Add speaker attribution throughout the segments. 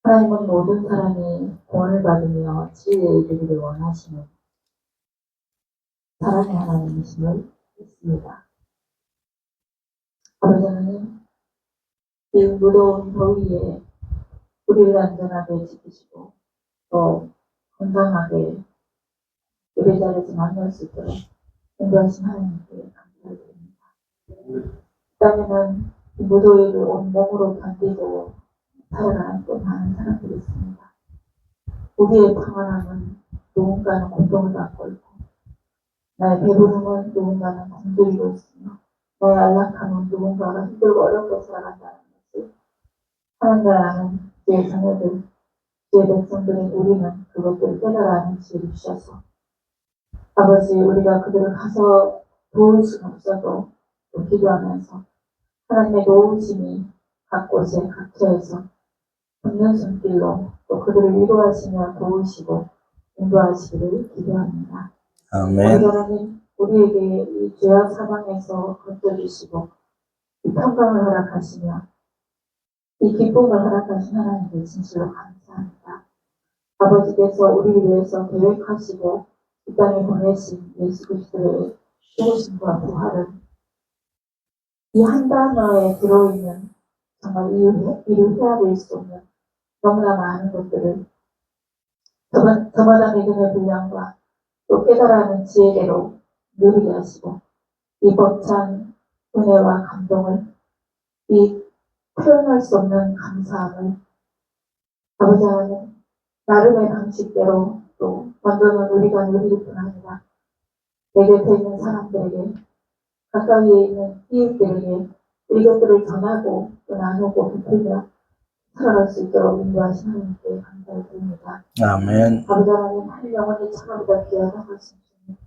Speaker 1: 하나님은 모든 사람이 구원을 받으며 지혜에 이르기를 원하시는 사랑의 하나님이심을 믿습니다. 아버지 하나님, 이 무더운 더위에 우리를 안전하게 지키시고 또 건강하게 예배 자리에서 만날 수 있도록 인도하신 하나님께 감사드립니다. 그다음에는 이 무더위를 온몸으로 견디고 살아가는 또 많은 사람들이 있습니다. 우리의 평안함은 누군가는 고통을 받고 있고, 나의 배부름은 누군가는 굶주리고 있으며, 나의 안락함은 누군가가 힘들고 어렵게 살아간다는 것을 하나님을 아는 주의 자녀들, 주의 백성들인 우리는 그것들을 깨달아 아는 지혜를 주셔서 아버지, 우리가 그들을 가서 도울 수는 없어도 또 기도하면서 하나님의 도우심이 각 곳에 각처에서 붙는 손길로 또 그들을 위로하시며 도우시고 인도하시기를 기도합니다.
Speaker 2: 아멘.
Speaker 1: 하나님, 우리에게 이 죄악 사방에서 건져주시고 이 평강을 허락하시며 이 기쁨을 허락하신 하나님께 진실로 감사합니다. 아버지께서 우리를 위해서 계획하시고 이 땅에 보내신 예수 그리스도의 죽으심과 부활은 이 한 단어에 들어있는 정말 이를 헤아릴 수 없는 너무나 많은 것들을 저마다 믿음의 분량과 또 깨달아는 지혜대로 누리게 하시고 이 벅찬 은혜와 감동을 이 표현할 수 없는 감사함을 아버지 하나님 나름의 방식대로 또 먼저는 우리가 누릴 뿐 아니라 내 곁에 있는 사람들에게 가까이에 있는 이웃들에게 이것들을 전하고 또 나누고 베풀며 살아갈 수 있도록 인도하신 하나님께 감사를 드립니다.
Speaker 2: 아멘.
Speaker 1: 아버지 하나님, 한 영혼이 천하보다 귀하다고 하신 주님,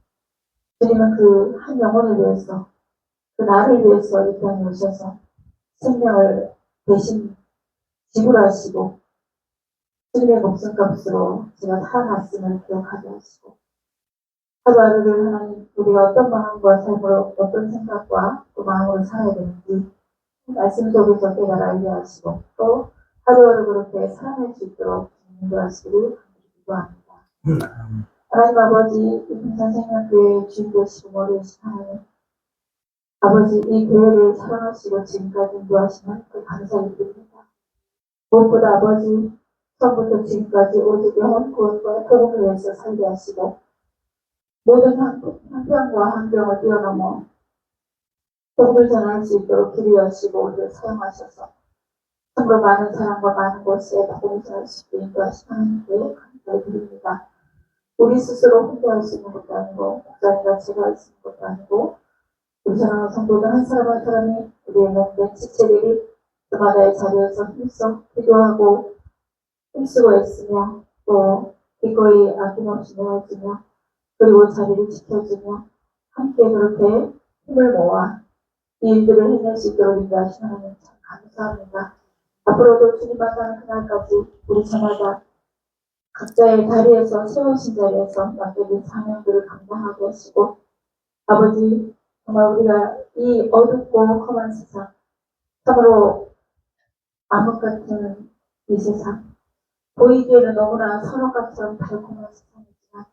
Speaker 1: 주님은 그 한 영혼을 위해서 그 나를 위해서 이 땅에 오셔서 생명을 대신 지불하시고 주님의 목숨값으로 제가 살아났음을 기억하게 하시고 하루하루를 하나님 우리가 어떤 마음과 삶으로 어떤 생각과 또 마음으로 살아야 되는지 말씀 속에서 깨달아 알게 하시고 또 하루하루 그렇게 살아낼 수 있도록 인도하시기를 기도합니다. 하나님 아버지, 이 금산생명교회의 주인 되시고 머리 되신 하나님 아버지, 이 교회를 사랑하시고 지금까지 인도하시는 그 감사를 드립니다. 무엇보다 아버지, 처음부터 지금까지 오직 영혼 구원과 복음을 위해서 살게 하시고 모든 한편과 환경을 뛰어넘어 복음을 전할 수 있도록 길이 여시고 우리를 사용하셔서 참으로 많은 사람과 많은 곳에 복음을 전할 수 있게 인도하신 하나님께 감사를 드립니다. 우리 스스로 혼자 할 수 있는 것도 아니고 목사님과 제가 할 수 있는 것도 아니고 우리 사랑하는 성도들 한 사람 한 사람이 우리의 몸된 지체들이 그마다의 자리에서 힘써 기도하고 힘쓰고 있으며 또 기꺼이 아낌없이 내어주며 그리고 자리를 지켜주며 함께 그렇게 힘을 모아 이 일들을 해낼 수 있도록 인도하신 하나님 참 감사합니다. 앞으로도 주님 만나는 그날까지 우리 저마다 각자의 자리에서 세우신 자리에서 맡겨진 사명들을 감당하게 하시고 아버지 정말 우리가 이 어둡고 험한 세상 참으로 암흑 같은 이 세상 보이기에는 너무나 선악과처럼 달콤한 세상이지만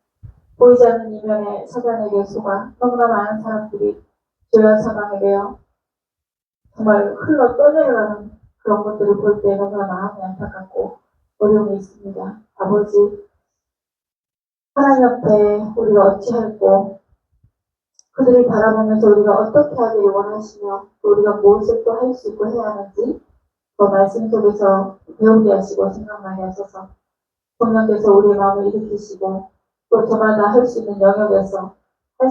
Speaker 1: 보이지 않는 이면에 사단에게 속아 너무나 많은 사람들이 죄와 사망에 대해 정말 흘러 떠내려가는 그런 것들을 볼 때 너무나 마음이 안타깝고 어려움이 있습니다. 아버지 하나님 앞에 우리가 어찌할꼬 그들을 바라보면서 우리가 어떻게 하기를 원하시며 또 우리가 무엇을 또 할 수 있고 해야 하는지 그 말씀 속에서 배우게 하시고 생각나게 하셔서 성령께서 우리의 마음을 일으키시고 또 저마다 할 수 있는 영역에서 할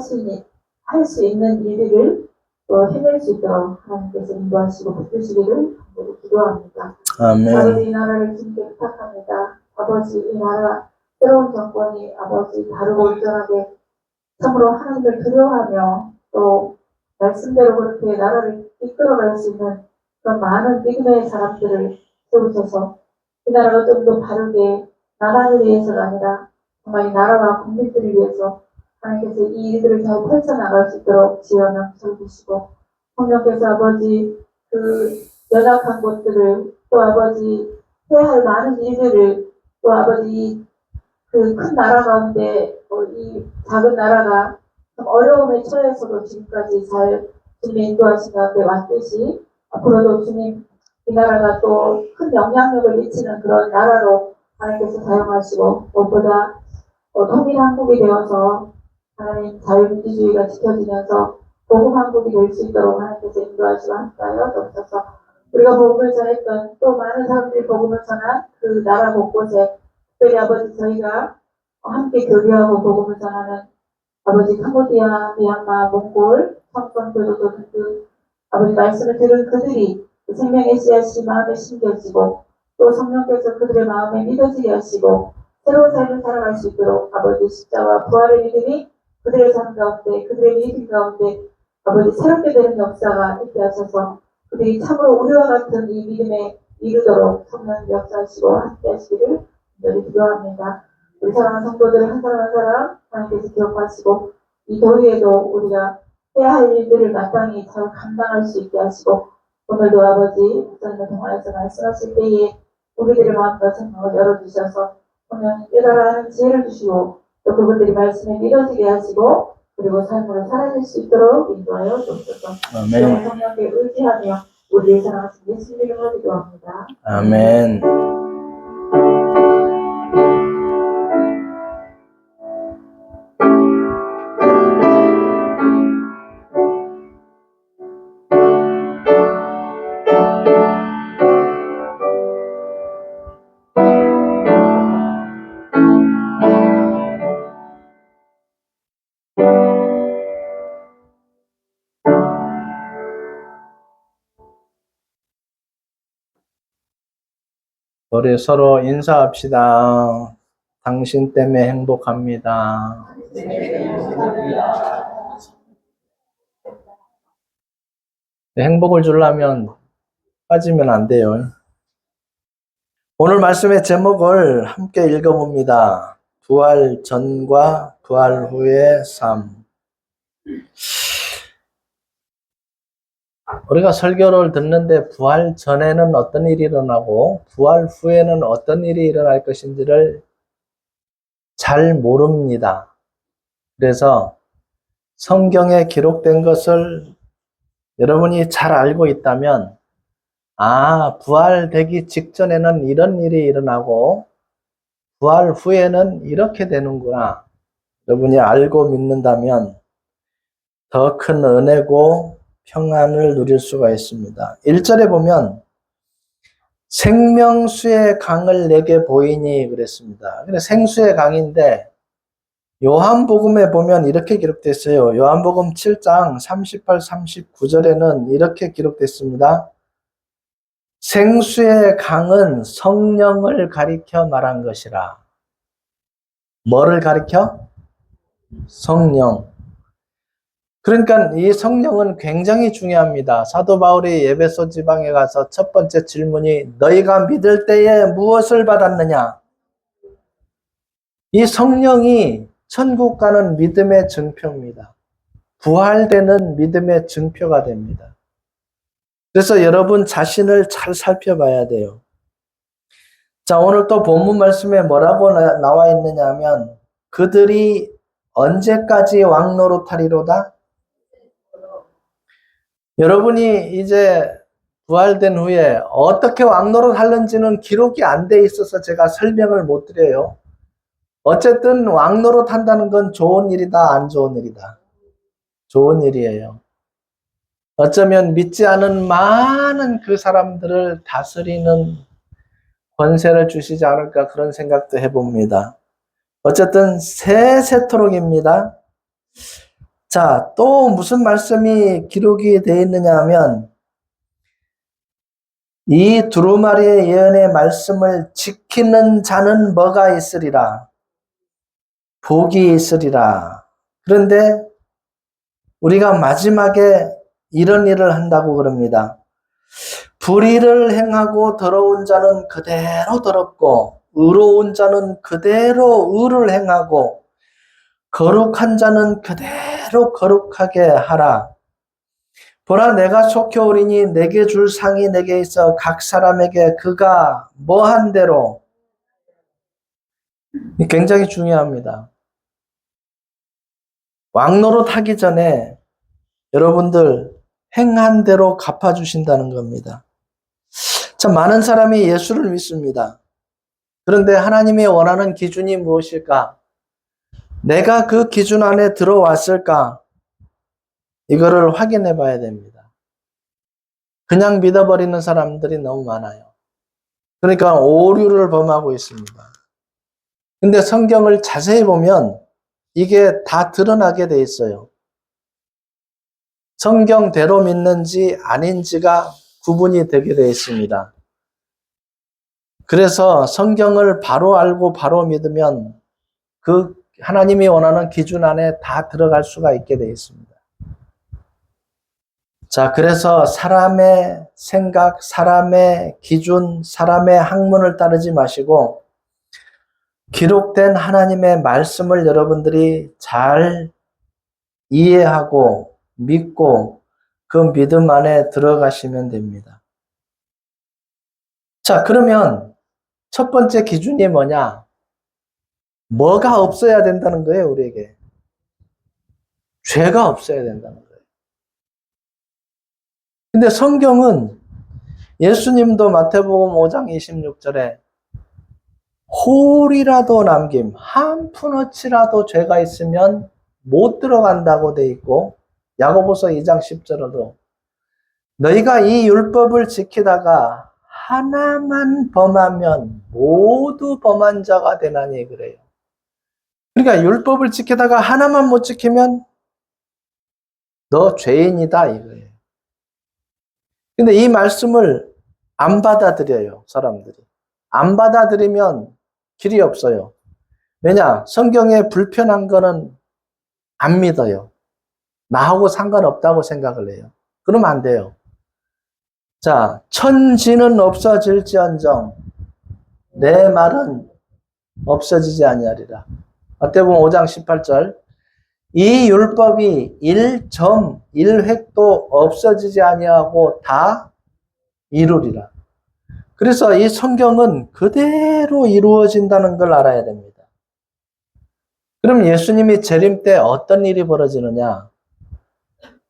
Speaker 1: 수 있는 일들을 또 해낼 수 있도록 하나님께서 인도하시고 붙드시기를 기도합니다.
Speaker 2: 아멘.
Speaker 1: 아버지 이 나라를 주님께 부탁합니다. 아버지 이 나라 새로운 정권이 아버지 바르고 온전하게 참으로 하나님을 두려워하며 또 말씀대로 그렇게 나라를 이끌어갈 수 있는 그런 많은 믿음의 사람들을 세우셔서 이 나라가 좀 더 바르게 나라를 위해서가 아니라 정말 이 나라와 국민들을 위해서 하나님께서 이 일들을 잘 펼쳐나갈 수 있도록 지혜와 명철을 주시고 성령께서 아버지 그 연약한 곳들을 또 아버지 해야 할 많은 일들을 또 아버지 그 큰 나라 가운데 이 작은 나라가 좀 어려움에 처해서도 지금까지 잘 주님의 인도하신 가운데 왔듯이 앞으로도 주님 이 나라가 또 큰 영향력을 미치는 그런 나라로 하나님께서 사용하시고 무엇보다 통일 한국이 되어서 하나님 자유민주주의가 지켜지면서 복음 한국이 될 수 있도록 하나님께서 인도하시고 함께하여 주옵소서. 우리가 복음을 전했던 또 많은 사람들이 복음을 전한 그 나라 곳곳에 특별히 아버지 저희가 함께 교류하고 복음을 전하는 아버지 캄보디아, 미얀마, 몽골, 청송, 교도소 등 아버지 말씀을 들은 그들이 생명의 씨앗이 마음에 심겨지고 또 성령께서 그들의 마음에 믿어지게 하시고 새로운 삶을 살아갈 수 있도록 아버지 십자와 부활의 믿음이 그들의 삶 가운데 그들의 믿음 가운데 아버지 새롭게 되는 역사가 있게 하셔서 그들이 참으로 우리와 같은 이 믿음에 이르도록 성령 역사하시고 함께 하시기를 간절히 기도합니다. 우리 사랑하는 성도들 한 사람 한 사람 하나님께서 기억하시고 이 더위에도 우리가 해야 할 일들을 마땅히 잘 감당할 수 있게 하시고 오늘도 아버지 목사님을 통하여서 말씀하실 때에 우리들의 마음과 생각을 열어주셔서 오늘 깨달아 하는 지혜를 주시고 또 그분들이 말씀에 믿어지게 하시고 그리고 삶으로 살아낼 수 있도록 인도하여 주옵소서.
Speaker 2: 아멘.
Speaker 1: 성령께 의지하며 우리의 사랑하신 예수님 이름으로 기도합니다.
Speaker 2: 아멘. 우리 서로 인사합시다. 당신 때문에 행복합니다. 행복을 주려면 빠지면 안 돼요. 오늘 말씀의 제목을 함께 읽어봅니다. 부활 전과 부활 후의 삶. 우리가 설교를 듣는데 부활 전에는 어떤 일이 일어나고 부활 후에는 어떤 일이 일어날 것인지를 잘 모릅니다. 그래서 성경에 기록된 것을 여러분이 잘 알고 있다면 부활되기 직전에는 이런 일이 일어나고 부활 후에는 이렇게 되는구나. 여러분이 알고 믿는다면 더 큰 은혜고 평안을 누릴 수가 있습니다. 1절에 보면 생명수의 강을 내게 보이니 그랬습니다. 생수의 강인데 요한복음에 보면 이렇게 기록됐어요. 요한복음 7장 38, 39절에는 이렇게 기록됐습니다. 생수의 강은 성령을 가리켜 말한 것이라. 뭐를 가리켜? 성령. 그러니까 이 성령은 굉장히 중요합니다. 사도 바울이 에베소 지방에 가서 첫 번째 질문이 너희가 믿을 때에 무엇을 받았느냐? 이 성령이 천국 가는 믿음의 증표입니다. 부활되는 믿음의 증표가 됩니다. 그래서 여러분 자신을 잘 살펴봐야 돼요. 자, 오늘 또 본문 말씀에 뭐라고 나와 있느냐 하면 그들이 언제까지 왕노릇하리로다? 여러분이 이제 부활된 후에 어떻게 왕노릇 하는지는 기록이 안 돼 있어서 제가 설명을 못 드려요. 어쨌든 왕노릇 한다는 건 좋은 일이다, 안 좋은 일이다? 좋은 일이에요. 어쩌면 믿지 않은 많은 그 사람들을 다스리는 권세를 주시지 않을까 그런 생각도 해봅니다. 어쨌든 세세토록입니다. 자, 또 무슨 말씀이 기록이 되어 있느냐 하면 이 두루마리의 예언의 말씀을 지키는 자는 뭐가 있으리라? 복이 있으리라. 그런데 우리가 마지막에 이런 일을 한다고 그럽니다. 불의를 행하고 더러운 자는 그대로 더럽고 의로운 자는 그대로 의를 행하고 거룩한 자는 그대로 거룩하게 하라. 보라 내가 속히 오리니 내게 줄 상이 내게 있어 각 사람에게 그가 뭐한 대로. 굉장히 중요합니다. 왕노릇 하기 전에 여러분들 행한 대로 갚아주신다는 겁니다. 참 많은 사람이 예수를 믿습니다. 그런데 하나님이 원하는 기준이 무엇일까? 내가 그 기준 안에 들어왔을까? 이거를 확인해 봐야 됩니다. 그냥 믿어버리는 사람들이 너무 많아요. 그러니까 오류를 범하고 있습니다. 근데 성경을 자세히 보면 이게 다 드러나게 돼 있어요. 성경대로 믿는지 아닌지가 구분이 되게 돼 있습니다. 그래서 성경을 바로 알고 바로 믿으면 그 하나님이 원하는 기준 안에 다 들어갈 수가 있게 돼 있습니다. 자, 그래서 사람의 생각, 사람의 기준, 사람의 학문을 따르지 마시고 기록된 하나님의 말씀을 여러분들이 잘 이해하고 믿고 그 믿음 안에 들어가시면 됩니다. 자, 그러면 첫 번째 기준이 뭐냐? 뭐가 없어야 된다는 거예요, 우리에게. 죄가 없어야 된다는 거예요. 근데 성경은 예수님도 마태복음 5장 26절에 홀이라도 남김, 한 푼어치라도 죄가 있으면 못 들어간다고 돼 있고, 야고보서 2장 10절에도 너희가 이 율법을 지키다가 하나만 범하면 모두 범한 자가 되나니 그래요. 그러니까 율법을 지키다가 하나만 못 지키면 너 죄인이다 이거예요. 근데 이 말씀을 안 받아들여요, 사람들이. 안 받아들이면 길이 없어요. 왜냐? 성경에 불편한 거는 안 믿어요. 나하고 상관없다고 생각을 해요. 그러면 안 돼요. 자, 천지는 없어질지언정 내 말은 없어지지 아니하리라. 마태복음 5장 18절 이 율법이 1.1획도 없어지지 아니하고 다 이루리라. 그래서 이 성경은 그대로 이루어진다는 걸 알아야 됩니다. 그럼 예수님이 재림 때 어떤 일이 벌어지느냐?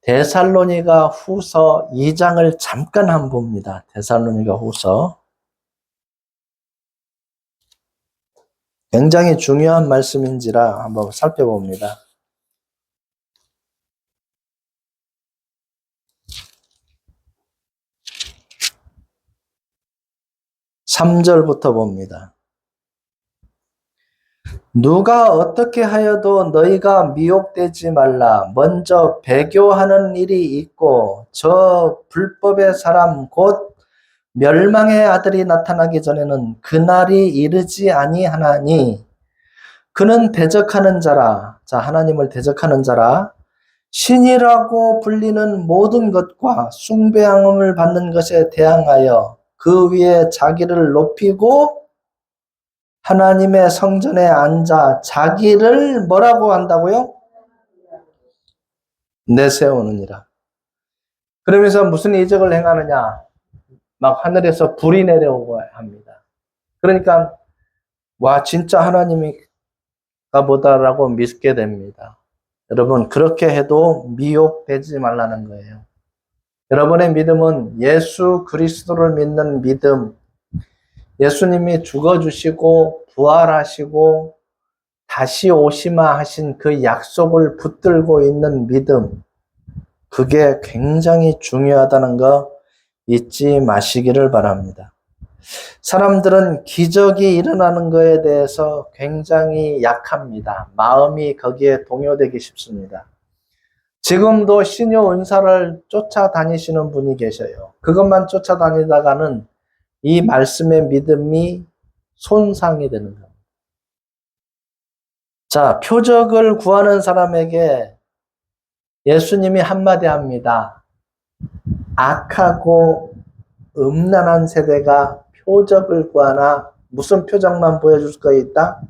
Speaker 2: 데살로니가 후서 2장을 잠깐 한번 봅니다. 데살로니가 후서. 굉장히 중요한 말씀인지라 한번 살펴봅니다. 3절부터 봅니다. 누가 어떻게 하여도 너희가 미혹되지 말라. 먼저 배교하는 일이 있고 저 불법의 사람 곧 멸망의 아들이 나타나기 전에는 그날이 이르지 아니하나니 그는 대적하는 자라. 자, 하나님을 대적하는 자라. 신이라고 불리는 모든 것과 숭배함을 받는 것에 대항하여 그 위에 자기를 높이고 하나님의 성전에 앉아 자기를 뭐라고 한다고요? 내세우느니라. 그러면서 무슨 이적을 행하느냐? 막 하늘에서 불이 내려오고 합니다. 그러니까 와 진짜 하나님이가 보다라고 믿게 됩니다. 여러분 그렇게 해도 미혹되지 말라는 거예요. 여러분의 믿음은 예수 그리스도를 믿는 믿음, 예수님이 죽어주시고 부활하시고 다시 오시마 하신 그 약속을 붙들고 있는 믿음, 그게 굉장히 중요하다는 거 잊지 마시기를 바랍니다. 사람들은 기적이 일어나는 것에 대해서 굉장히 약합니다. 마음이 거기에 동요되기 쉽습니다. 지금도 신요 은사를 쫓아다니시는 분이 계셔요. 그것만 쫓아다니다가는 이 말씀의 믿음이 손상이 되는 겁니다. 자, 표적을 구하는 사람에게 예수님이 한마디 합니다. 악하고 음란한 세대가 표적을 구하나 무슨 표적만 보여줄 거 있다?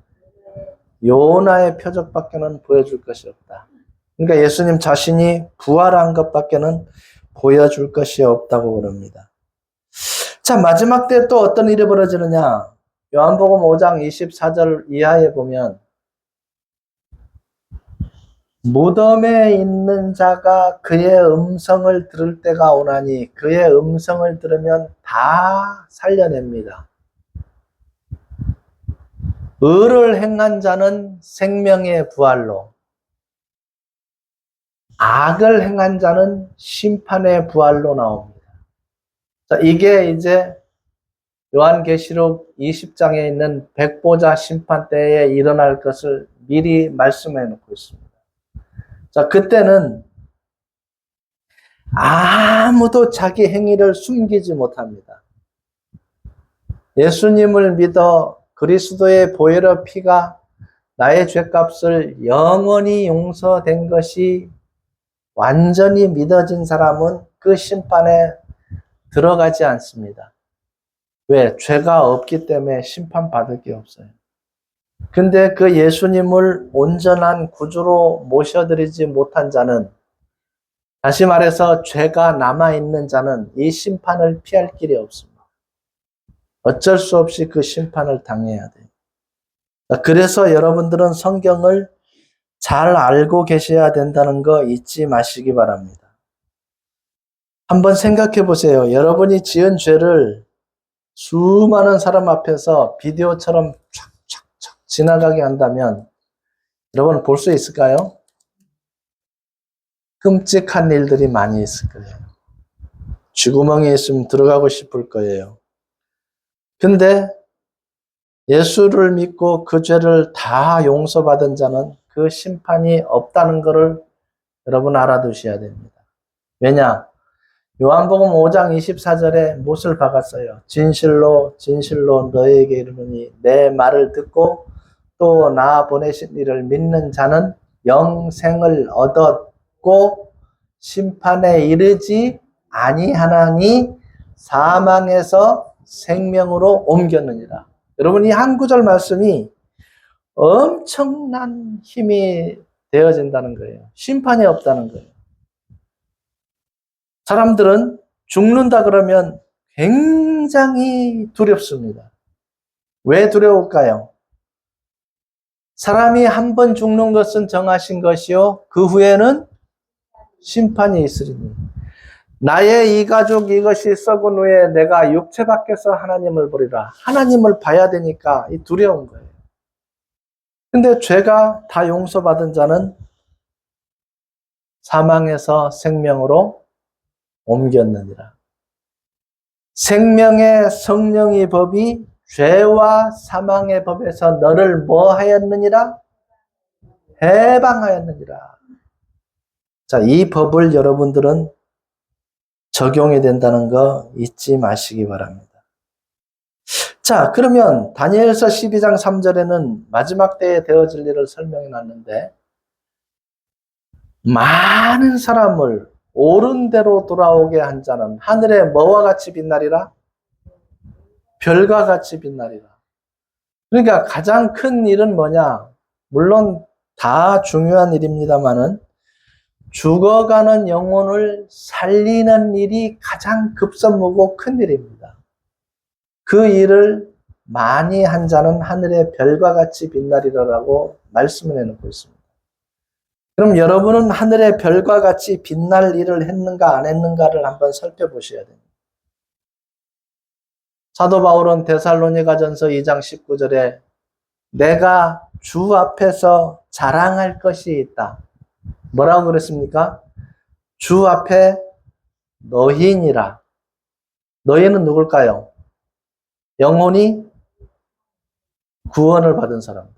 Speaker 2: 요나의 표적밖에는 보여줄 것이 없다. 그러니까 예수님 자신이 부활한 것밖에는 보여줄 것이 없다고 그럽니다. 자, 마지막 때 또 어떤 일이 벌어지느냐? 요한복음 5장 24절 이하에 보면 무덤에 있는 자가 그의 음성을 들을 때가 오나니 그의 음성을 들으면 다 살려냅니다. 의를 행한 자는 생명의 부활로, 악을 행한 자는 심판의 부활로 나옵니다. 자, 이게 이제 요한계시록 20장에 있는 백보자 심판 때에 일어날 것을 미리 말씀해 놓고 있습니다. 자, 그때는 아무도 자기 행위를 숨기지 못합니다. 예수님을 믿어 그리스도의 보혈의 피가 나의 죄값을 영원히 용서된 것이 완전히 믿어진 사람은 그 심판에 들어가지 않습니다. 왜? 죄가 없기 때문에 심판받을 게 없어요. 근데 그 예수님을 온전한 구주로 모셔드리지 못한 자는, 다시 말해서 죄가 남아있는 자는 이 심판을 피할 길이 없습니다. 어쩔 수 없이 그 심판을 당해야 돼요. 그래서 여러분들은 성경을 잘 알고 계셔야 된다는 거 잊지 마시기 바랍니다. 한번 생각해 보세요. 여러분이 지은 죄를 수많은 사람 앞에서 비디오처럼 촥촥촥 지나가게 한다면 여러분 볼 수 있을까요? 끔찍한 일들이 많이 있을 거예요. 쥐구멍에 있으면 들어가고 싶을 거예요. 근데 예수를 믿고 그 죄를 다 용서받은 자는 그 심판이 없다는 것을 여러분 알아두셔야 됩니다. 왜냐? 요한복음 5장 24절에 못을 박았어요. 진실로 진실로 너에게 이르노니 내 말을 듣고 또 나 보내신 이를 믿는 자는 영생을 얻었고 심판에 이르지 아니하나니 사망에서 생명으로 옮겼느니라. 여러분 이 한 구절 말씀이 엄청난 힘이 되어진다는 거예요. 심판이 없다는 거예요. 사람들은 죽는다 그러면 굉장히 두렵습니다. 왜 두려울까요? 사람이 한 번 죽는 것은 정하신 것이요 그 후에는 심판이 있으리니 나의 이 가족 이것이 썩은 후에 내가 육체 밖에서 하나님을 보리라. 하나님을 봐야 되니까 이 두려운 거예요. 근데 죄가 다 용서받은 자는 사망에서 생명으로 옮겼느니라. 생명의 성령의 법이 죄와 사망의 법에서 너를 뭐 하였느니라? 해방하였느니라. 자, 이 법을 여러분들은 적용이 된다는 거 잊지 마시기 바랍니다. 자, 그러면 다니엘서 12장 3절에는 마지막 때에 되어질 일을 설명해 놨는데 많은 사람을 옳은 대로 돌아오게 한 자는 하늘에 뭐와 같이 빛나리라? 별과 같이 빛나리라. 그러니까 가장 큰 일은 뭐냐? 물론 다 중요한 일입니다만은 죽어가는 영혼을 살리는 일이 가장 급선무고 큰 일입니다. 그 일을 많이 한 자는 하늘의 별과 같이 빛나리라라고 말씀을 해놓고 있습니다. 그럼 여러분은 하늘의 별과 같이 빛날 일을 했는가 안 했는가를 한번 살펴보셔야 됩니다. 사도 바울은 데살로니가전서 2장 19절에 내가 주 앞에서 자랑할 것이 있다. 뭐라고 그랬습니까? 주 앞에 너희니라. 너희는 누굴까요? 영혼이 구원을 받은 사람들.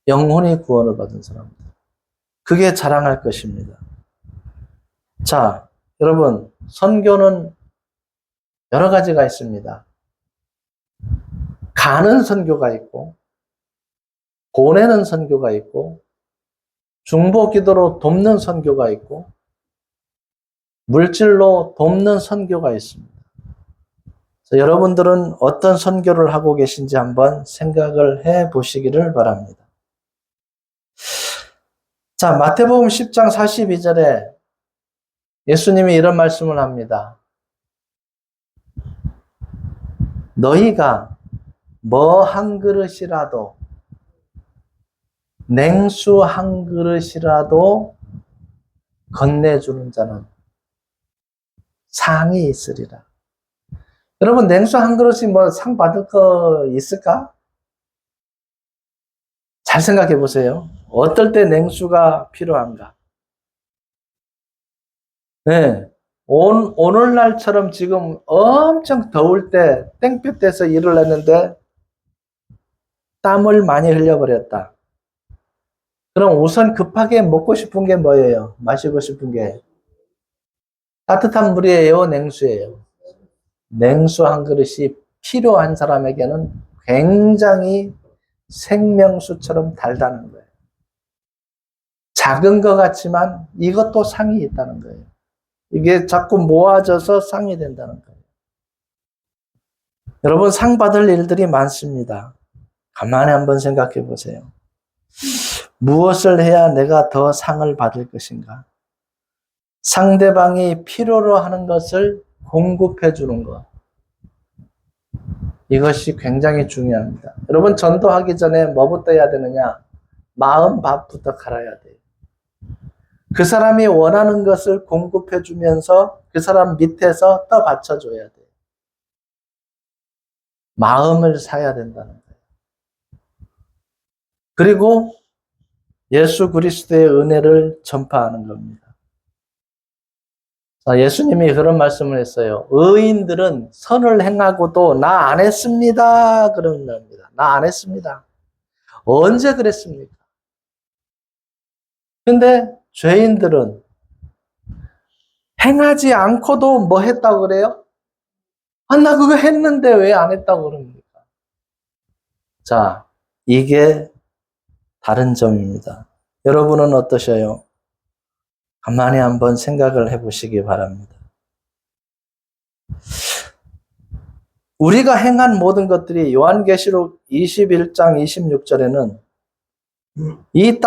Speaker 2: 영혼이 구원을 받은 사람들. 그게 자랑할 것입니다. 자, 여러분, 선교는 여러 가지가 있습니다. 가는 선교가 있고, 보내는 선교가 있고, 중보 기도로 돕는 선교가 있고, 물질로 돕는 선교가 있습니다. 여러분들은 어떤 선교를 하고 계신지 한번 생각을 해 보시기를 바랍니다. 자, 마태복음 10장 42절에 예수님이 이런 말씀을 합니다. 너희가 뭐 한 그릇이라도, 냉수 한 그릇이라도 건네주는 자는 상이 있으리라. 여러분, 냉수 한 그릇이 뭐 상 받을 거 있을까? 잘 생각해 보세요. 어떨 때 냉수가 필요한가? 네. 오늘날처럼 지금 엄청 더울 때 땡볕에서 일을 했는데 땀을 많이 흘려버렸다. 그럼 우선 급하게 먹고 싶은 게 뭐예요? 마시고 싶은 게 따뜻한 물이에요, 냉수예요? 냉수 한 그릇이 필요한 사람에게는 굉장히 생명수처럼 달다는 거예요. 작은 것 같지만 이것도 상이 있다는 거예요. 이게 자꾸 모아져서 상이 된다는 거예요. 여러분, 상 받을 일들이 많습니다. 가만히 한번 생각해 보세요. 무엇을 해야 내가 더 상을 받을 것인가? 상대방이 필요로 하는 것을 공급해 주는 것. 이것이 굉장히 중요합니다. 여러분, 전도하기 전에 뭐부터 해야 되느냐? 마음 밥부터 갈아야 돼요. 그 사람이 원하는 것을 공급해 주면서 그 사람 밑에서 더 받쳐줘야 돼요. 마음을 사야 된다는 거예요. 그리고 예수 그리스도의 은혜를 전파하는 겁니다. 예수님이 그런 말씀을 했어요. 의인들은 선을 행하고도 나 안 했습니다. 그런 겁니다. 나 안 했습니다. 언제 그랬습니까? 근데 죄인들은 행하지 않고도 뭐 했다고 그래요? 아, 나 그거 했는데 왜 안 했다고 그럽니까? 자, 이게 다른 점입니다. 여러분은 어떠셔요? 가만히 한번 생각을 해보시기 바랍니다. 우리가 행한 모든 것들이 요한계시록 21장 26절에는 이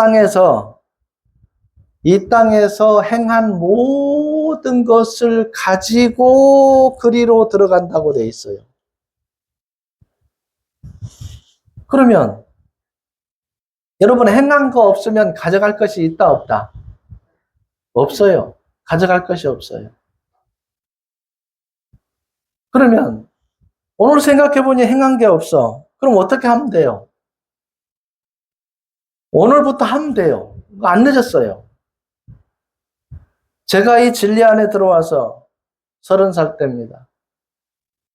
Speaker 2: 땅에서 행한 모든 것을 가지고 그리로 들어간다고 돼 있어요. 그러면 여러분, 행한 거 없으면 가져갈 것이 있다 없다? 없어요. 가져갈 것이 없어요. 그러면 오늘 생각해보니 행한 게 없어. 그럼 어떻게 하면 돼요? 오늘부터 하면 돼요. 안 늦었어요. 제가 이 진리 안에 들어와서 30살 때입니다.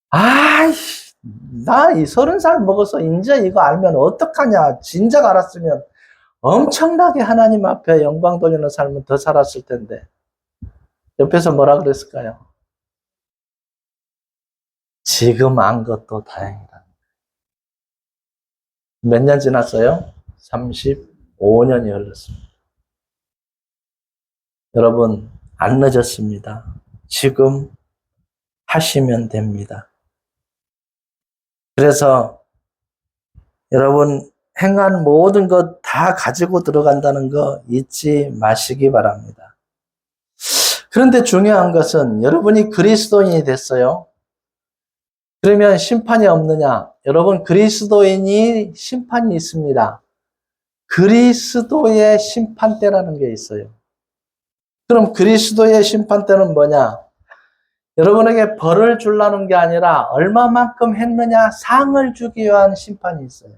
Speaker 2: 아이씨, 나 이 30살 먹어서 이제 이거 알면 어떡하냐. 진작 알았으면 엄청나게 하나님 앞에 영광 돌리는 삶은 더 살았을 텐데. 옆에서 뭐라 그랬을까요? 지금 안 것도 다행이다. 몇 년 지났어요? 35년이 흘렀습니다. 여러분, 안 늦었습니다. 지금 하시면 됩니다. 그래서 여러분, 행한 모든 것 다 가지고 들어간다는 거 잊지 마시기 바랍니다. 그런데 중요한 것은 여러분이 그리스도인이 됐어요. 그러면 심판이 없느냐? 여러분, 그리스도인이 심판이 있습니다. 그리스도의 심판대라는 게 있어요. 그럼 그리스도의 심판대는 뭐냐? 여러분에게 벌을 주려는 게 아니라 얼마만큼 했느냐 상을 주기 위한 심판이 있어요.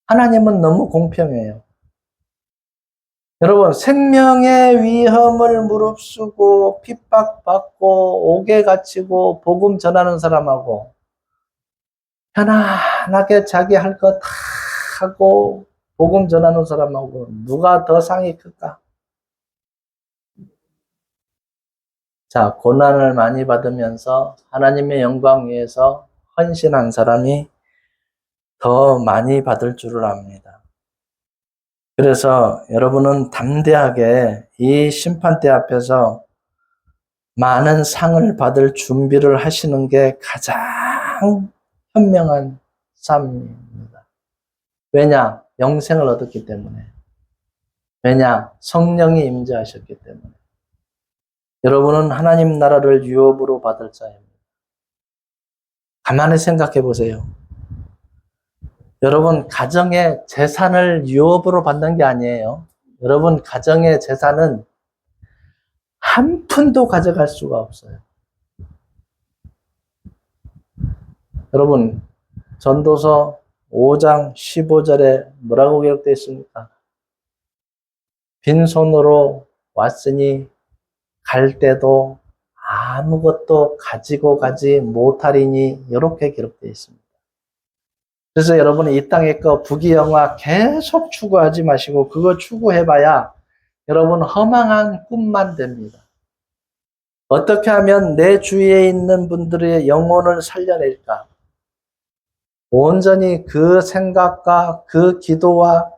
Speaker 2: 하나님은 너무 공평해요. 여러분, 생명의 위험을 무릅쓰고 핍박받고 옥에 갇히고 복음 전하는 사람하고 편안하게 자기 할 거 다 하고 복음 전하는 사람하고 누가 더 상이 클까? 자, 고난을 많이 받으면서 하나님의 영광 위해서 헌신한 사람이 더 많이 받을 줄을 압니다. 그래서 여러분은 담대하게 이 심판대 앞에서 많은 상을 받을 준비를 하시는 게 가장 현명한 삶입니다. 왜냐? 영생을 얻었기 때문에. 왜냐? 성령이 임재하셨기 때문에. 여러분은 하나님 나라를 유업으로 받을 자입니다. 가만히 생각해 보세요. 여러분, 가정의 재산을 유업으로 받는 게 아니에요. 여러분, 가정의 재산은 한 푼도 가져갈 수가 없어요. 여러분, 전도서 5장 15절에 뭐라고 기록되어 있습니까? 빈손으로 왔으니 갈 때도 아무것도 가지고 가지 못하리니 이렇게 기록되어 있습니다. 그래서 여러분이 이 땅의 거 부귀영화 계속 추구하지 마시고 그거 추구해봐야 여러분 허망한 꿈만 됩니다. 어떻게 하면 내 주위에 있는 분들의 영혼을 살려낼까? 온전히 그 생각과 그 기도와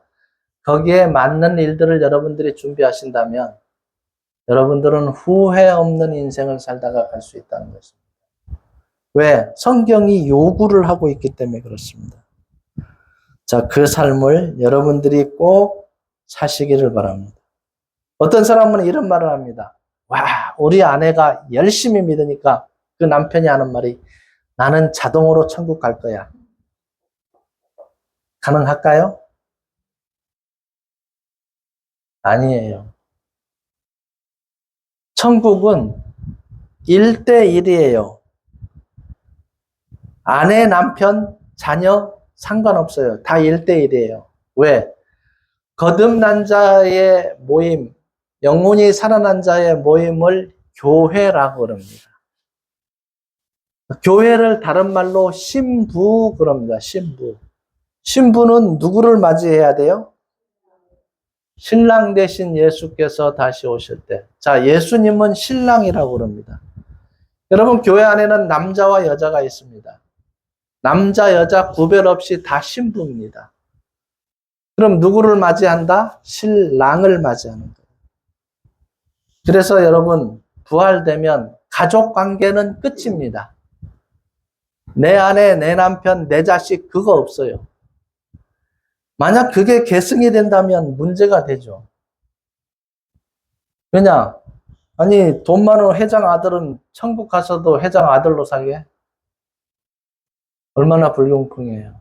Speaker 2: 거기에 맞는 일들을 여러분들이 준비하신다면 여러분들은 후회 없는 인생을 살다가 갈 수 있다는 것입니다. 왜? 성경이 요구를 하고 있기 때문에 그렇습니다. 자, 그 삶을 여러분들이 꼭 사시기를 바랍니다. 어떤 사람은 이런 말을 합니다. 와, 우리 아내가 열심히 믿으니까 그 남편이 하는 말이 나는 자동으로 천국 갈 거야. 가능할까요? 아니에요. 천국은 1대1이에요. 아내, 남편, 자녀 상관없어요. 다 1대1이에요. 왜? 거듭난 자의 모임, 영혼이 살아난 자의 모임을 교회라고 그럽니다. 교회를 다른 말로 신부 그럽니다. 신부. 신부는 누구를 맞이해야 돼요? 신랑 대신 예수께서 다시 오실 때. 자, 예수님은 신랑이라고 그럽니다. 여러분, 교회 안에는 남자와 여자가 있습니다. 남자, 여자 구별 없이 다 신부입니다. 그럼 누구를 맞이한다? 신랑을 맞이하는 거예요. 그래서 여러분, 부활되면 가족 관계는 끝입니다. 내 아내, 내 남편, 내 자식 그거 없어요. 만약 그게 계승이 된다면 문제가 되죠. 왜냐? 아니, 돈 많은 회장 아들은 천국 가서도 회장 아들로 사게? 얼마나 불공평해요.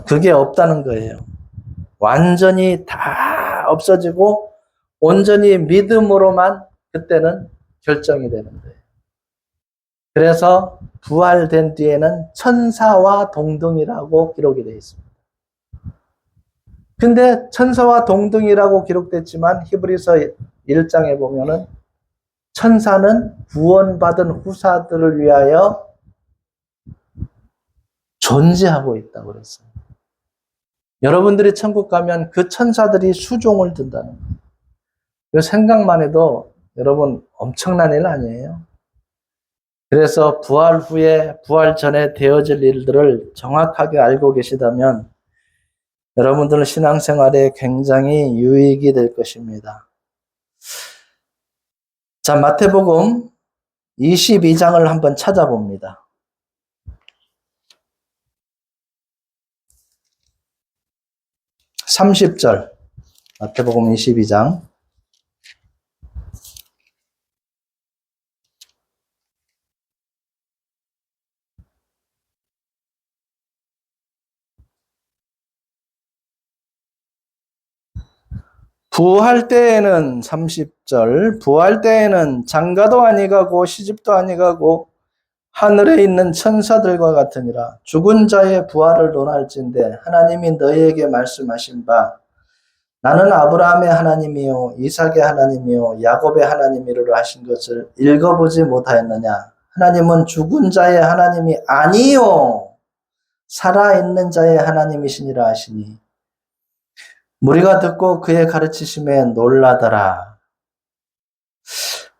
Speaker 2: 그게 없다는 거예요. 완전히 다 없어지고 온전히 믿음으로만 그때는 결정이 되는 거예요. 그래서 부활된 뒤에는 천사와 동등이라고 기록이 되어 있습니다. 근데 천사와 동등이라고 기록됐지만 히브리서 1장에 보면은 천사는 구원받은 후사들을 위하여 존재하고 있다고 그랬어요. 여러분들이 천국 가면 그 천사들이 수종을 든다는 거예요. 그 생각만 해도 여러분 엄청난 일 아니에요? 그래서 부활 후에, 부활 전에 되어질 일들을 정확하게 알고 계시다면 여러분들 신앙생활에 굉장히 유익이 될 것입니다. 자, 마태복음 22장을 한번 찾아봅니다. 30절, 마태복음 22장. 부활 때에는 30절, 부활 때에는 장가도 아니가고 시집도 아니가고 하늘에 있는 천사들과 같으니라. 죽은 자의 부활을 논할진대 하나님이 너희에게 말씀하신 바 나는 아브라함의 하나님이요 이삭의 하나님이요 야곱의 하나님이로라 하신 것을 읽어보지 못하였느냐. 하나님은 죽은 자의 하나님이 아니요 살아있는 자의 하나님이시니라 하시니 무리가 듣고 그의 가르치심에 놀라더라.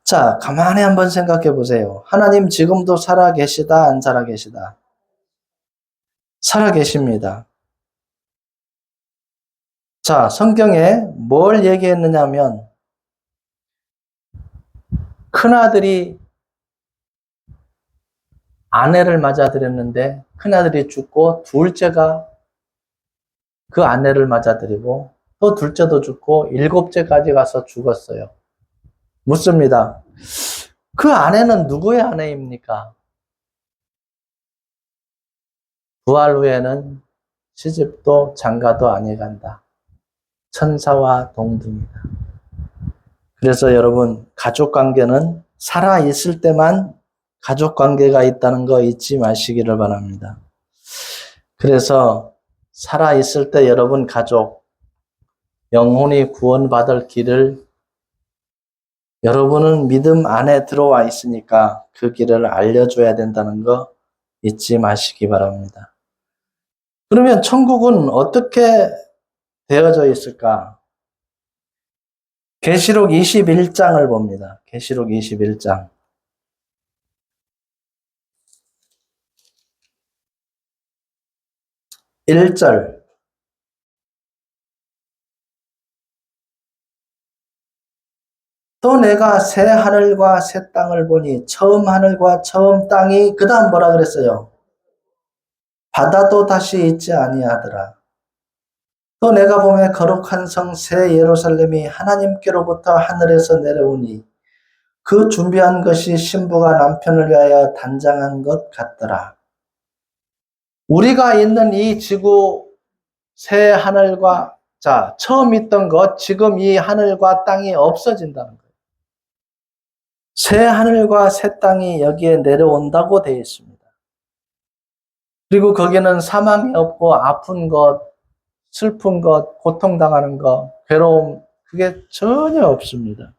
Speaker 2: 자, 가만히 한번 생각해 보세요. 하나님 지금도 살아 계시다, 안 살아 계시다? 살아 계십니다. 자, 성경에 뭘 얘기했느냐면 큰아들이 아내를 맞아들였는데 큰아들이 죽고 둘째가 그 아내를 맞아들이고 또 둘째도 죽고 일곱째까지 가서 죽었어요. 묻습니다. 그 아내는 누구의 아내입니까? 부활 후에는 시집도 장가도 아니간다. 천사와 동등이다. 그래서 여러분, 가족관계는 살아있을 때만 가족관계가 있다는 거 잊지 마시기를 바랍니다. 그래서 살아있을 때 여러분 가족, 영혼이 구원받을 길을 여러분은 믿음 안에 들어와 있으니까 그 길을 알려줘야 된다는 거 잊지 마시기 바랍니다. 그러면 천국은 어떻게 되어져 있을까? 계시록 21장을 봅니다. 계시록 21장. 1절. 또 내가 새 하늘과 새 땅을 보니 처음 하늘과 처음 땅이 그 다음 뭐라 그랬어요? 바다도 다시 있지 아니하더라. 또 내가 보매 거룩한 성 새 예루살렘이 하나님께로부터 하늘에서 내려오니 그 준비한 것이 신부가 남편을 위하여 단장한 것 같더라. 우리가 있는 이 지구 새 하늘과 처음 있던 것 지금 이 하늘과 땅이 없어진다는 거예요. 새 하늘과 새 땅이 여기에 내려온다고 되어 있습니다. 그리고 거기는 사망이 없고 아픈 것, 슬픈 것, 고통당하는 것, 괴로움 그게 전혀 없습니다.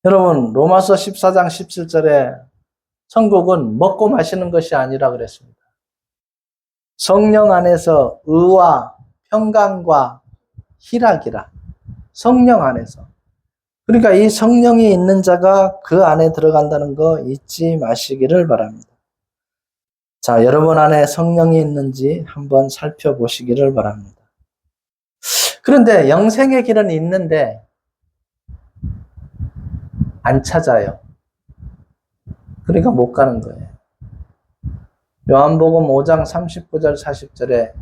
Speaker 2: 여러분 로마서 14장 17절에 천국은 먹고 마시는 것이 아니라 그랬습니다. 성령 안에서 의와 평강과 희락이라. 성령 안에서. 그러니까 이 성령이 있는 자가 그 안에 들어간다는 거 잊지 마시기를 바랍니다. 자, 여러분 안에 성령이 있는지 한번 살펴보시기를 바랍니다. 그런데 영생의 길은 있는데 안 찾아요. 그러니까 못 가는 거예요. 요한복음 5장 39절 40절에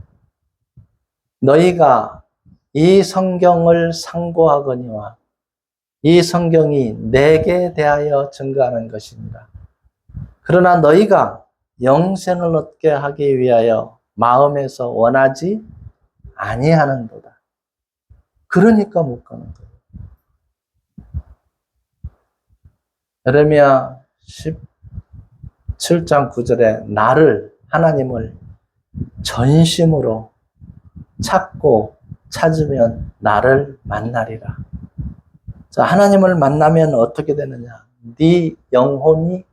Speaker 2: 너희가 이 성경을 상고하거니와 이 성경이 내게 대하여 증거하는 것입니다. 그러나 너희가 영생을 얻게 하기 위하여 마음에서 원하지 아니하는도다. 그러니까 못 가는 거예요. 예레미야 17장 9절에 나를 하나님을 전심으로 찾고 찾으면 나를 만나리라. 자, 하나님을 만나면 어떻게 되느냐? 네 영혼이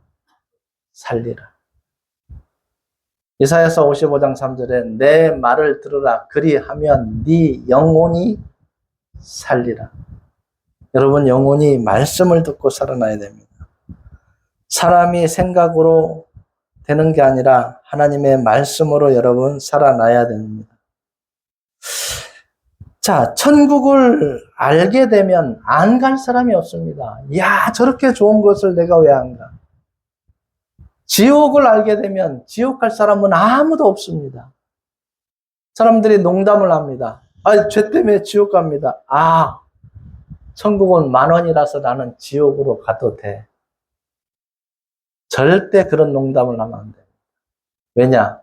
Speaker 2: 살리라. 이사야서 55장 3절에 내 말을 들으라. 그리하면 네 영혼이 살리라. 여러분 영혼이 말씀을 듣고 살아나야 됩니다. 사람이 생각으로 되는 게 아니라 하나님의 말씀으로 여러분 살아나야 됩니다. 자, 천국을 알게 되면 안 갈 사람이 없습니다. 야, 저렇게 좋은 것을 내가 왜 안 가? 지옥을 알게 되면 지옥 갈 사람은 아무도 없습니다. 사람들이 농담을 합니다. 아, 죄 때문에 지옥 갑니다. 아, 천국은 10,000원이라서 나는 지옥으로 가도 돼. 절대 그런 농담을 하면 안 돼. 왜냐?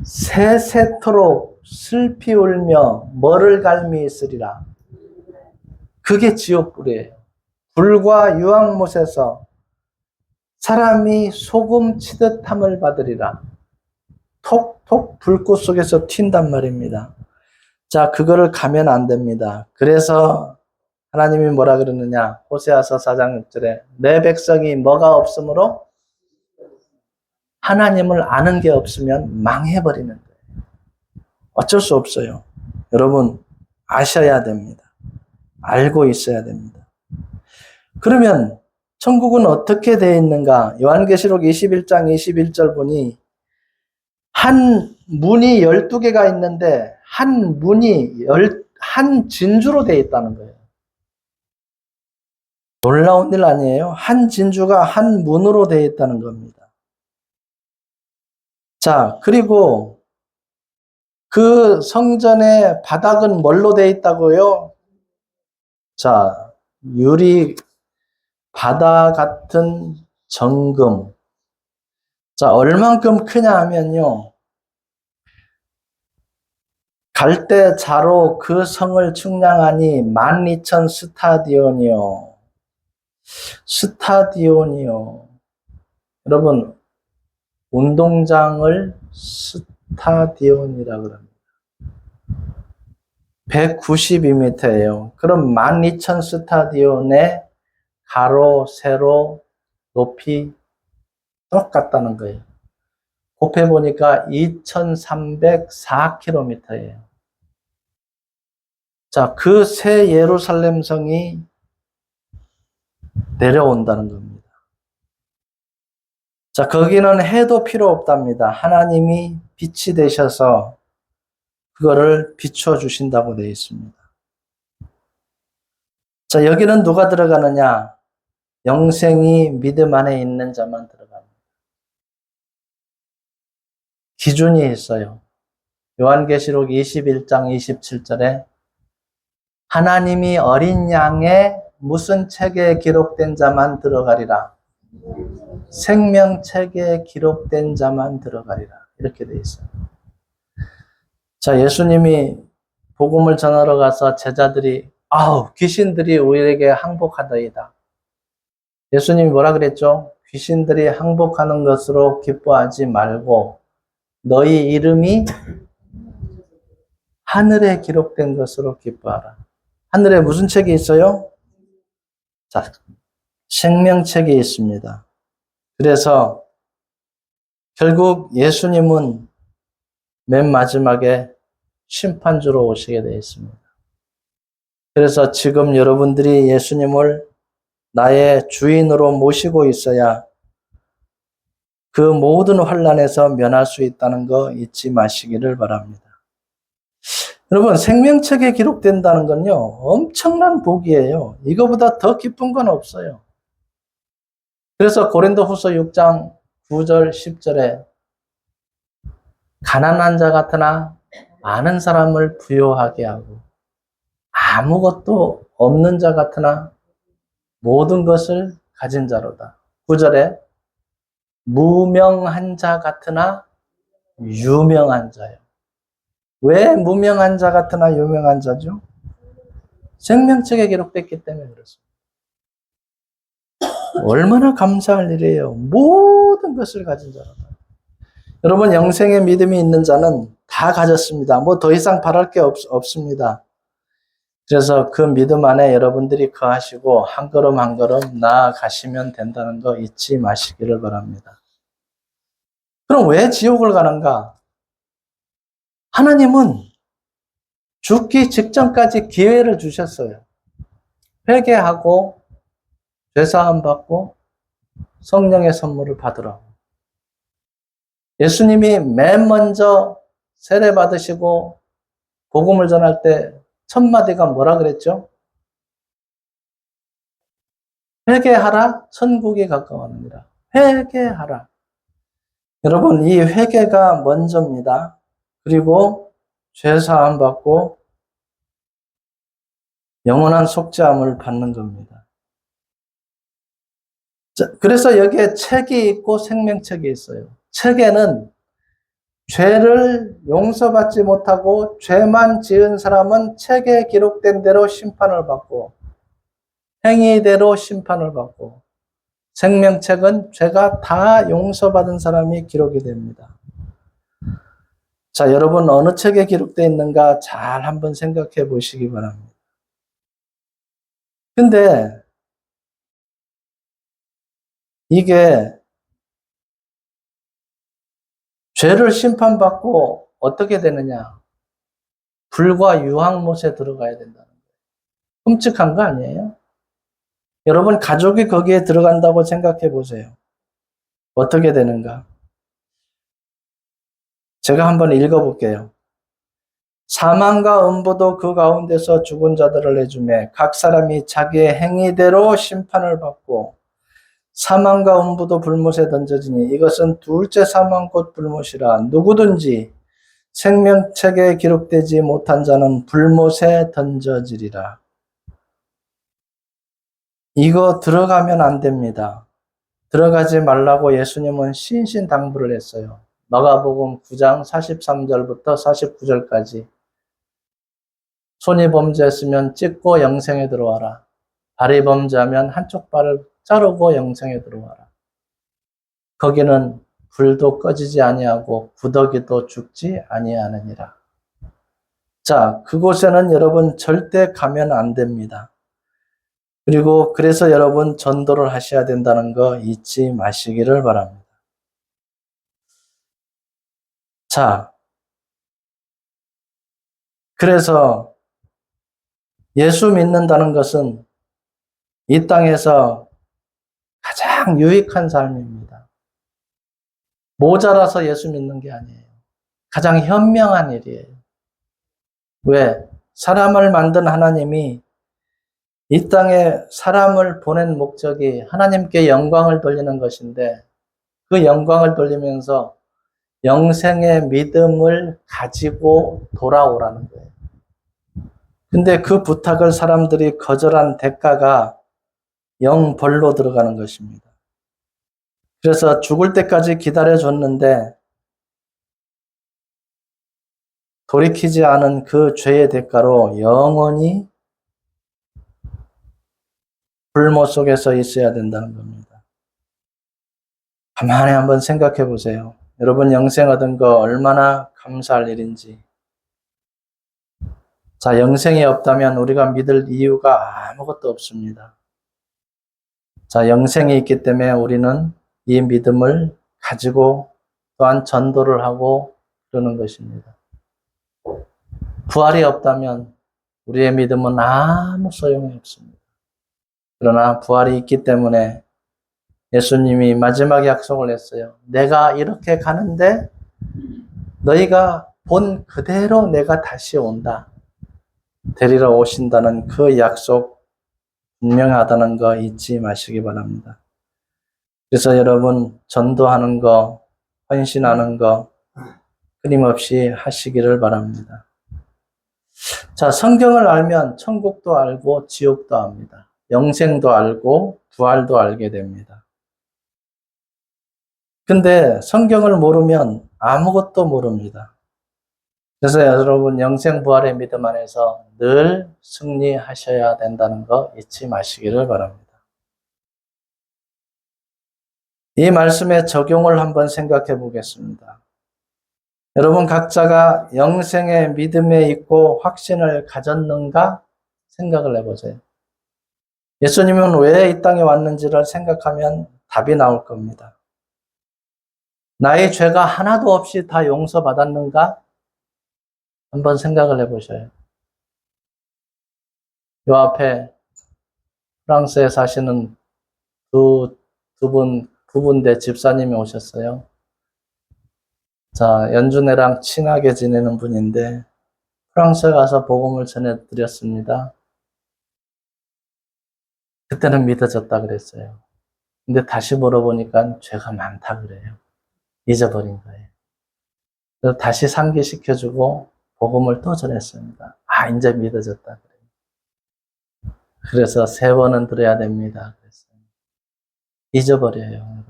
Speaker 2: 세세토록 슬피 울며 머를 갈미 있으리라. 그게 지옥불이에요. 불과 유황못에서 사람이 소금 치듯함을 받으리라. 톡톡 불꽃 속에서 튄단 말입니다. 자, 그거를 가면 안 됩니다. 그래서 하나님이 뭐라 그러느냐? 호세아서 4장 6절에 내 백성이 뭐가 없으므로 하나님을 아는 게 없으면 망해버리는 거예요. 어쩔 수 없어요. 여러분 아셔야 됩니다. 알고 있어야 됩니다. 그러면 천국은 어떻게 되어 있는가? 요한계시록 21장 21절 보니 한 문이 12개가 있는데 한 문이 한 진주로 되어 있다는 거예요. 놀라운 일 아니에요? 한 진주가 한 문으로 되어 있다는 겁니다. 자, 그리고 그 성전의 바닥은 뭘로 되어 있다고요? 자, 유리 바다 같은 정금. 자, 얼만큼 크냐 하면요. 갈대 자로 그 성을 측량하니 12,000 스타디온이요. 스타디온이요. 여러분, 운동장을 스타디온이라 그럽니다. 192m예요. 그럼 12,000 스타디온의 가로, 세로, 높이 똑같다는 거예요. 곱해보니까 2,304km예요. 자, 그 새 예루살렘 성이 내려온다는 겁니다. 자, 거기는 해도 필요 없답니다. 하나님이 빛이 되셔서 그거를 비춰주신다고 되어 있습니다. 자, 여기는 누가 들어가느냐? 영생이 믿음 안에 있는 자만 들어갑니다. 기준이 있어요. 요한계시록 21장 27절에 하나님이 어린 양의 무슨 책에 기록된 자만 들어가리라. 생명책에 기록된 자만 들어가리라. 이렇게 되어 있어요. 자, 예수님이 복음을 전하러 가서 제자들이 귀신들이 우리에게 항복하더이다. 예수님이 뭐라 그랬죠? 귀신들이 항복하는 것으로 기뻐하지 말고 너희 이름이 하늘에 기록된 것으로 기뻐하라. 하늘에 무슨 책이 있어요? 자, 생명책이 있습니다. 그래서 결국 예수님은 맨 마지막에 심판주로 오시게 되어 있습니다. 그래서 지금 여러분들이 예수님을 나의 주인으로 모시고 있어야 그 모든 환난에서 면할 수 있다는 거 잊지 마시기를 바랍니다. 여러분, 생명책에 기록된다는 건요, 엄청난 복이에요. 이거보다 더 기쁜 건 없어요. 그래서 고린도후서 6장 9절 10절에 가난한 자 같으나 많은 사람을 부요하게 하고 아무것도 없는 자 같으나 모든 것을 가진 자로다. 9절에 무명한 자 같으나 유명한 자요. 왜 무명한 자 같으나 유명한 자죠? 생명책에 기록됐기 때문에 그렇습니다. 얼마나 감사할 일이에요. 모든 것을 가진 자로다. 여러분, 영생의 믿음이 있는 자는 다 가졌습니다. 뭐 더 이상 바랄 게 없습니다. 그래서 그 믿음 안에 여러분들이 거하시고 한 걸음 한 걸음 나아가시면 된다는 거 잊지 마시기를 바랍니다. 그럼 왜 지옥을 가는가? 하나님은 죽기 직전까지 기회를 주셨어요. 회개하고 죄사함 받고 성령의 선물을 받으라고. 예수님이 맨 먼저 세례 받으시고 복음을 전할 때 첫 마디가 뭐라 그랬죠? 회개하라, 천국이 가까워하느니라. 회개하라. 여러분, 이 회개가 먼저입니다. 그리고 죄사함 받고 영원한 속죄함을 받는 겁니다. 자, 그래서 여기에 책이 있고 생명책이 있어요. 책에는 죄를 용서받지 못하고 죄만 지은 사람은 책에 기록된 대로 심판을 받고 행위대로 심판을 받고 생명책은 죄가 다 용서받은 사람이 기록이 됩니다. 자, 여러분 어느 책에 기록되어 있는가 잘 한번 생각해 보시기 바랍니다. 근데 이게 죄를 심판받고 어떻게 되느냐? 불과 유황못에 들어가야 된다는 거예요. 끔찍한 거 아니에요? 여러분 가족이 거기에 들어간다고 생각해 보세요. 어떻게 되는가? 제가 한번 읽어볼게요. 사망과 음부도 그 가운데서 죽은 자들을 내주매 각 사람이 자기의 행위대로 심판을 받고 사망과 음부도 불못에 던져지니 이것은 둘째 사망 곧 불못이라. 누구든지 생명책에 기록되지 못한 자는 불못에 던져지리라. 이거 들어가면 안 됩니다. 들어가지 말라고 예수님은 신신당부를 했어요. 마가복음 9장 43절부터 49절까지. 손이 범죄했으면 찢고 영생에 들어와라. 발이 범죄하면 한쪽 발을 자르고 영생에 들어와라. 거기는 불도 꺼지지 아니하고 구더기도 죽지 아니하느니라. 자, 그곳에는 여러분 절대 가면 안 됩니다. 그리고 그래서 여러분 전도를 하셔야 된다는 거 잊지 마시기를 바랍니다. 자, 그래서 예수 믿는다는 것은 이 땅에서 가장 유익한 삶입니다. 모자라서 예수 믿는 게 아니에요. 가장 현명한 일이에요. 왜? 사람을 만든 하나님이 이 땅에 사람을 보낸 목적이 하나님께 영광을 돌리는 것인데 그 영광을 돌리면서 영생의 믿음을 가지고 돌아오라는 거예요. 근데 그 부탁을 사람들이 거절한 대가가 영벌로 들어가는 것입니다. 그래서 죽을 때까지 기다려줬는데 돌이키지 않은 그 죄의 대가로 영원히 불모 속에서 있어야 된다는 겁니다. 가만히 한번 생각해 보세요. 여러분 영생 얻은 거 얼마나 감사할 일인지. 자, 영생이 없다면 우리가 믿을 이유가 아무것도 없습니다. 자, 영생이 있기 때문에 우리는 이 믿음을 가지고 또한 전도를 하고 그러는 것입니다. 부활이 없다면 우리의 믿음은 아무 소용이 없습니다. 그러나 부활이 있기 때문에 예수님이 마지막 약속을 했어요. 내가 이렇게 가는데 너희가 본 그대로 내가 다시 온다. 데리러 오신다는 그 약속 분명하다는 거 잊지 마시기 바랍니다. 그래서 여러분 전도하는 거, 헌신하는 거 끊임없이 하시기를 바랍니다. 자, 성경을 알면 천국도 알고 지옥도 압니다. 영생도 알고 부활도 알게 됩니다. 근데 성경을 모르면 아무것도 모릅니다. 그래서 여러분 영생 부활의 믿음 안에서 늘 승리하셔야 된다는 거 잊지 마시기를 바랍니다. 이 말씀의 적용을 한번 생각해 보겠습니다. 여러분 각자가 영생의 믿음에 있고 확신을 가졌는가 생각을 해보세요. 예수님은 왜 이 땅에 왔는지를 생각하면 답이 나올 겁니다. 나의 죄가 하나도 없이 다 용서받았는가? 한번 생각을 해보셔요. 요 앞에 프랑스에 사시는 부부인데 집사님이 오셨어요. 자, 연준애랑 친하게 지내는 분인데 프랑스에 가서 복음을 전해드렸습니다. 그때는 믿어졌다 그랬어요. 근데 다시 물어보니까 죄가 많다 그래요. 잊어버린 거예요. 그래서 다시 상기시켜주고 복음을 또 전했습니다. 아, 이제 믿어졌다 그래요. 그래서 3번은 들어야 됩니다. 그랬어요. 잊어버려요, 여러분.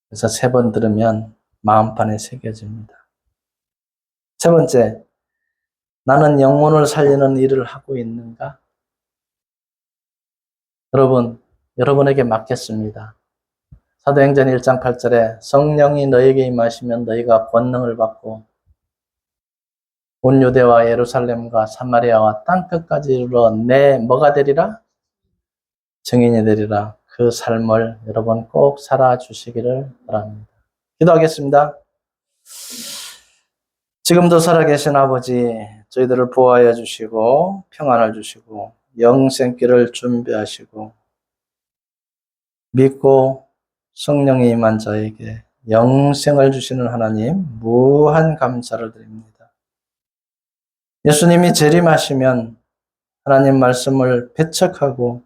Speaker 2: 그래서 3번 들으면 마음판에 새겨집니다. 3번째, 나는 영혼을 살리는 일을 하고 있는가? 여러분, 여러분에게 맡겼습니다. 사도행전 1장 8절에 성령이 너에게 임하시면 너희가 권능을 받고 온 유대와 예루살렘과 사마리아와 땅끝까지 이르러 내 뭐가 되리라? 증인이 되리라. 그 삶을 여러분 꼭 살아주시기를 바랍니다. 기도하겠습니다. 지금도 살아계신 아버지, 저희들을 보호하여 주시고 평안을 주시고 영생길을 준비하시고 믿고 성령이 임한 자에게 영생을 주시는 하나님 무한 감사를 드립니다. 예수님이 재림하시면 하나님 말씀을 배척하고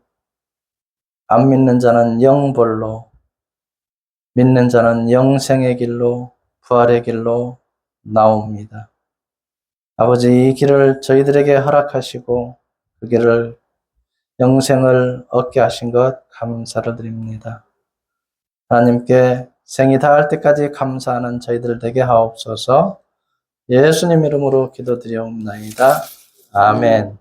Speaker 2: 안 믿는 자는 영벌로, 믿는 자는 영생의 길로, 부활의 길로 나옵니다. 아버지, 이 길을 저희들에게 허락하시고 그 길을 영생을 얻게 하신 것 감사를 드립니다. 하나님께 생이 다할 때까지 감사하는 저희들 되게 하옵소서. 예수님 이름으로 기도드리옵나이다. 아멘.